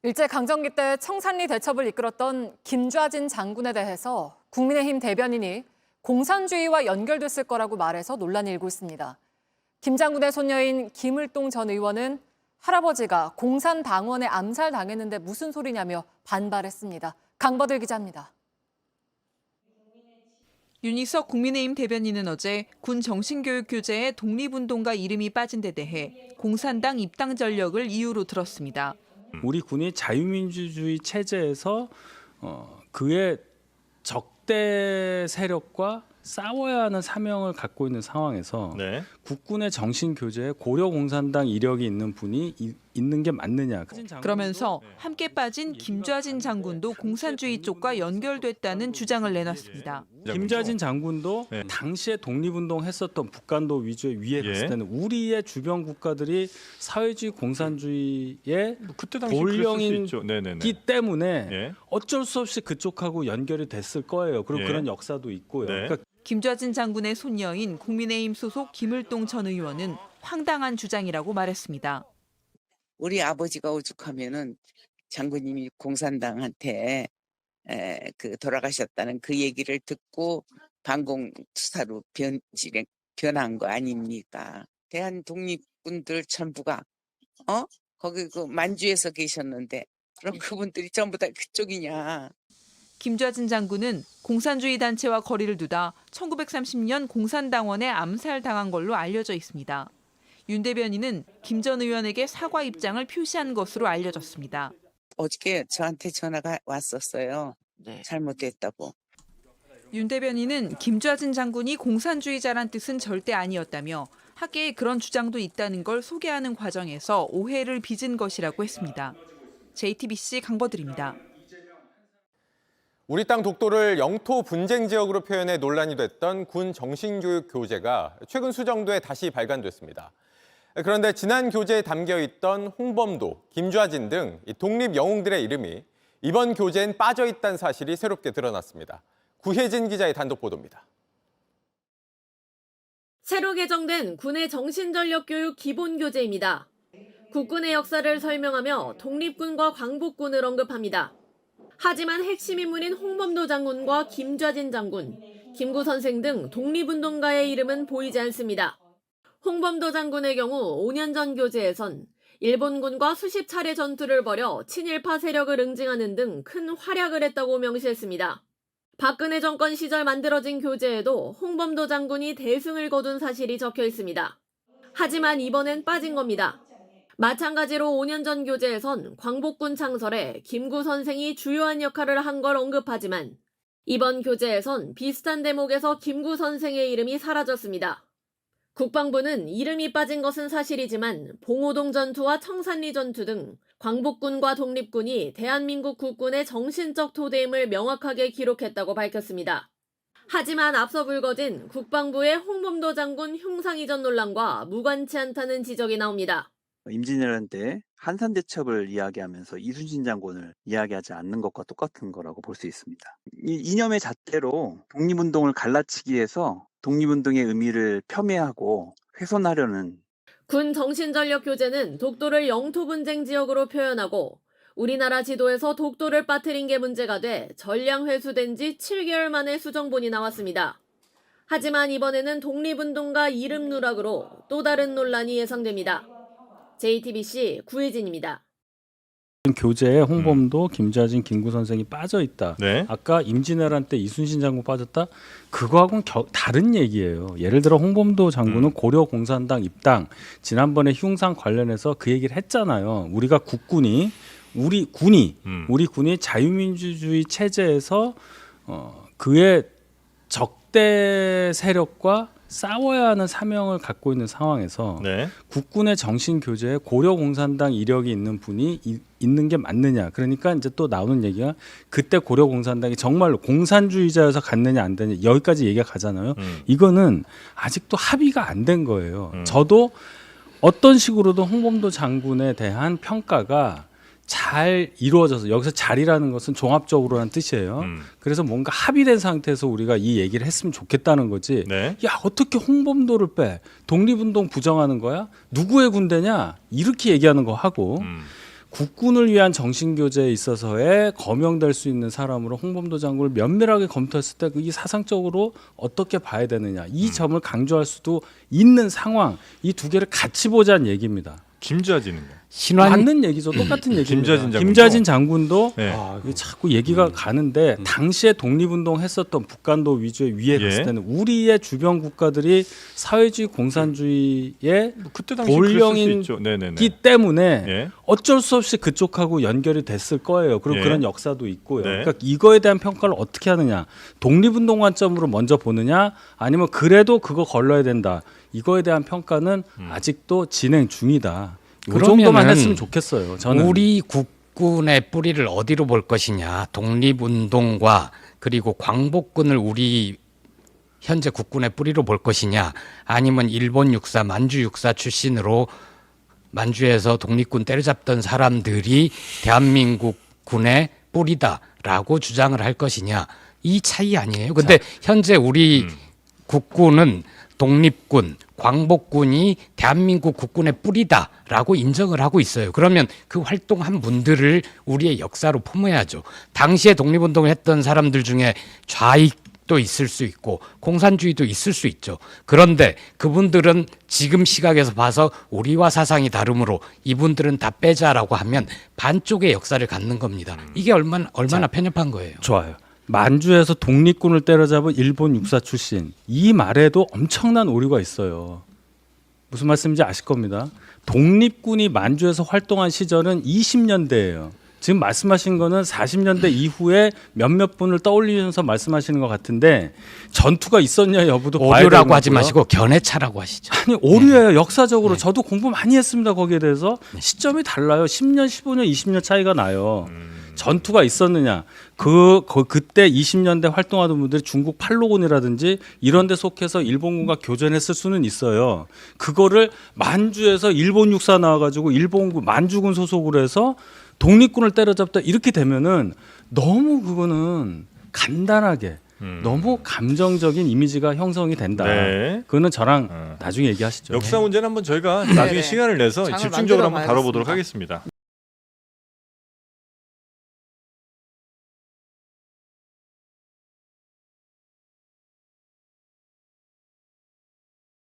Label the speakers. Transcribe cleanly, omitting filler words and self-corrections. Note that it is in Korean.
Speaker 1: 일제강점기 때 청산리 대첩을 이끌었던 김좌진 장군에 대해서 국민의힘 대변인이 공산주의와 연결됐을 거라고 말해서 논란이 일고 있습니다. 김 장군의 손녀인 김을동 전 의원은 할아버지가 공산당원에 암살당했는데 무슨 소리냐며 반발했습니다. 강버들 기자입니다.
Speaker 2: 윤희석 국민의힘 대변인은 어제 군 정신교육 교재에 독립운동가 이름이 빠진 데 대해 공산당 입당 전력을 이유로 들었습니다.
Speaker 3: 우리 군이 자유민주주의 체제에서 그의 적대 세력과 싸워야 하는 사명을 갖고 있는 상황에서 국군의 정신 교재에 고려 공산당 이력이 있는 분이 있는 게 맞느냐.
Speaker 2: 그러면서 함께 빠진 김좌진 장군도 공산주의 쪽과 연결됐다는 주장을 내놨습니다.
Speaker 3: 김좌진 장군도 당시에 독립운동 했었던 북한도 위주의 위에 갔을 때는 우리의 주변 국가들이 사회주의 공산주의의 본령이기 때문에 어쩔 수 없이 그쪽하고 연결이 됐을 거예요. 그리고 그런 역사도 있고요. 그러니까
Speaker 2: 김좌진 장군의 손녀인 국민의힘 소속 김을동 전 의원은 황당한 주장이라고 말했습니다.
Speaker 4: 우리 아버지가 오죽하면은 장군님이 공산당한테 돌아가셨다는 그 얘기를 듣고 반공투사로 변한 거 아닙니까? 대한 독립군들 전부가 거기 그 만주에서 계셨는데 그럼 그분들이 전부 다 그쪽이냐?
Speaker 2: 김좌진 장군은 공산주의 단체와 거리를 두다 1930년 공산당원에 암살당한 걸로 알려져 있습니다. 윤 대변인은 김 전 의원에게 사과 입장을 표시한 것으로 알려졌습니다.
Speaker 4: 어저께 저한테 전화가 왔었어요. 잘못됐다고.
Speaker 2: 윤 대변인은 김좌진 장군이 공산주의자란 뜻은 절대 아니었다며 학계에 그런 주장도 있다는 걸 소개하는 과정에서 오해를 빚은 것이라고 했습니다. JTBC 강버들입니다.
Speaker 5: 우리 땅 독도를 영토 분쟁 지역으로 표현해 논란이 됐던 군 정신교육 교재가 최근 수정도에 다시 발간됐습니다. 그런데 지난 교재에 담겨 있던 홍범도, 김좌진 등 독립 영웅들의 이름이 이번 교재엔 빠져 있다는 사실이 새롭게 드러났습니다. 구혜진 기자의 단독 보도입니다.
Speaker 6: 새로 개정된 군의 정신전력교육 기본교재입니다. 국군의 역사를 설명하며 독립군과 광복군을 언급합니다. 하지만 핵심 인물인 홍범도 장군과 김좌진 장군, 김구 선생 등 독립운동가의 이름은 보이지 않습니다. 홍범도 장군의 경우 5년 전 교재에선 일본군과 수십 차례 전투를 벌여 친일파 세력을 응징하는 등 큰 활약을 했다고 명시했습니다. 박근혜 정권 시절 만들어진 교재에도 홍범도 장군이 대승을 거둔 사실이 적혀 있습니다. 하지만 이번엔 빠진 겁니다. 마찬가지로 5년 전 교재에선 광복군 창설에 김구 선생이 주요한 역할을 한 걸 언급하지만 이번 교재에선 비슷한 대목에서 김구 선생의 이름이 사라졌습니다. 국방부는 이름이 빠진 것은 사실이지만 봉오동 전투와 청산리 전투 등 광복군과 독립군이 대한민국 국군의 정신적 토대임을 명확하게 기록했다고 밝혔습니다. 하지만 앞서 불거진 국방부의 홍범도 장군 흉상이전 논란과 무관치 않다는 지적이 나옵니다.
Speaker 7: 임진왜란 때 한산대첩을 이야기하면서 이순신 장군을 이야기하지 않는 것과 똑같은 거라고 볼 수 있습니다. 이 이념의 잣대로 독립운동을 갈라치기 위해서 독립운동의 의미를 폄훼하고 훼손하려는
Speaker 6: 군 정신전력 교재는 독도를 영토 분쟁 지역으로 표현하고 우리나라 지도에서 독도를 빠뜨린 게 문제가 돼 전량 회수된 지 7개월 만에 수정본이 나왔습니다. 하지만 이번에는 독립운동가 이름 누락으로 또 다른 논란이 예상됩니다. JTBC 구혜진입니다.
Speaker 3: 교재에 홍범도, 김좌진, 김구 선생이 빠져 있다. 아까 임진왜란 때 이순신 장군 빠졌다. 그거하고는 다른 얘기예요. 예를 들어 홍범도 장군은 고려 공산당 입당. 지난번에 흉상 관련해서 그 얘기를 했잖아요. 우리가 우리 군이 자유민주주의 체제에서 그의 적대 세력과 싸워야 하는 사명을 갖고 있는 상황에서 국군의 정신 교재에 고려 공산당 이력이 있는 분이 있는 게 맞느냐. 그러니까 이제 또 나오는 얘기가 그때 고려 공산당이 정말로 공산주의자여서 갔느냐 안 되느냐 여기까지 얘기가 가잖아요. 이거는 아직도 합의가 안 된 거예요. 저도 어떤 식으로든 홍범도 장군에 대한 평가가 잘 이루어져서 여기서 잘이라는 것은 종합적으로라는 뜻이에요. 그래서 뭔가 합의된 상태에서 우리가 이 얘기를 했으면 좋겠다는 거지. 야 어떻게 홍범도를 빼? 독립운동 부정하는 거야? 누구의 군대냐? 이렇게 얘기하는 거 하고 국군을 위한 정신교제에 있어서의 거명될 수 있는 사람으로 홍범도 장군을 면밀하게 검토했을 때 이 사상적으로 어떻게 봐야 되느냐 이 점을 강조할 수도 있는 상황 이 두 개를 같이 보자는 얘기입니다.
Speaker 8: 김좌진은요?
Speaker 3: 맞는 얘기죠. 똑같은 얘기입니다. 김좌진 장군도 이게 자꾸 얘기가 가는데 당시에 독립운동 했었던 북한도 위주의 위에 갔을 때는 우리의 주변 국가들이 사회주의 공산주의의
Speaker 8: 그때 당시
Speaker 3: 본령이기 때문에
Speaker 8: 예.
Speaker 3: 어쩔 수 없이 그쪽하고 연결이 됐을 거예요. 그리고
Speaker 8: 예.
Speaker 3: 그런 역사도 있고요.
Speaker 8: 네.
Speaker 3: 그러니까 이거에 대한 평가를 어떻게 하느냐. 독립운동 관점으로 먼저 보느냐 아니면 그래도 그거 걸러야 된다. 이거에 대한 평가는 아직도 진행 중이다. 이 정도만 했으면 좋겠어요. 저는.
Speaker 9: 우리 국군의 뿌리를 어디로 볼 것이냐. 독립운동과 그리고 광복군을 우리 현재 국군의 뿌리로 볼 것이냐. 아니면 일본 육사, 만주 육사 출신으로 만주에서 독립군 때려잡던 사람들이 대한민국 군의 뿌리다라고 주장을 할 것이냐. 이 차이 아니에요. 근데 현재 우리 국군은 독립군, 광복군이 대한민국 국군의 뿌리다라고 인정을 하고 있어요. 그러면 그 활동한 분들을 우리의 역사로 품어야죠. 당시에 독립운동을 했던 사람들 중에 좌익도 있을 수 있고 공산주의도 있을 수 있죠. 그런데 그분들은 지금 시각에서 봐서 우리와 사상이 다르므로 이분들은 다 빼자라고 하면 반쪽의 역사를 갖는 겁니다. 이게 얼마나 편협한 거예요.
Speaker 3: 좋아요. 만주에서 독립군을 때려잡은 일본 육사 출신 이 말에도 엄청난 오류가 있어요. 무슨 말씀인지 아실 겁니다. 독립군이 만주에서 활동한 시절은 20년대예요. 지금 말씀하신 거는 40년대 이후에 몇몇 분을 떠올리면서 말씀하시는 것 같은데 전투가 있었냐 여부도 봐야 되는
Speaker 9: 오류라고 하지
Speaker 3: 거고요.
Speaker 9: 마시고 견해차라고 하시죠.
Speaker 3: 아니 오류예요. 역사적으로 저도 공부 많이 했습니다. 거기에 대해서 시점이 달라요. 10년, 15년, 20년 차이가 나요. 전투가 있었느냐? 그때 20년대 활동하던 분들이 중국 팔로곤이라든지 이런 데 속해서 일본군과 교전했을 수는 있어요. 그거를 만주에서 일본 육사 나와가지고 일본군 만주군 소속으로 해서 독립군을 때려잡다 이렇게 되면은 너무 그거는 간단하게 너무 감정적인 이미지가 형성이 된다.
Speaker 8: 네.
Speaker 3: 그거는 저랑 나중에 얘기하시죠.
Speaker 8: 역사 문제는 한번 저희가 나중에 시간을 내서
Speaker 10: 장을
Speaker 8: 집중적으로 한번
Speaker 10: 만들어
Speaker 8: 다뤄보도록
Speaker 10: 봐야겠습니다.
Speaker 8: 하겠습니다.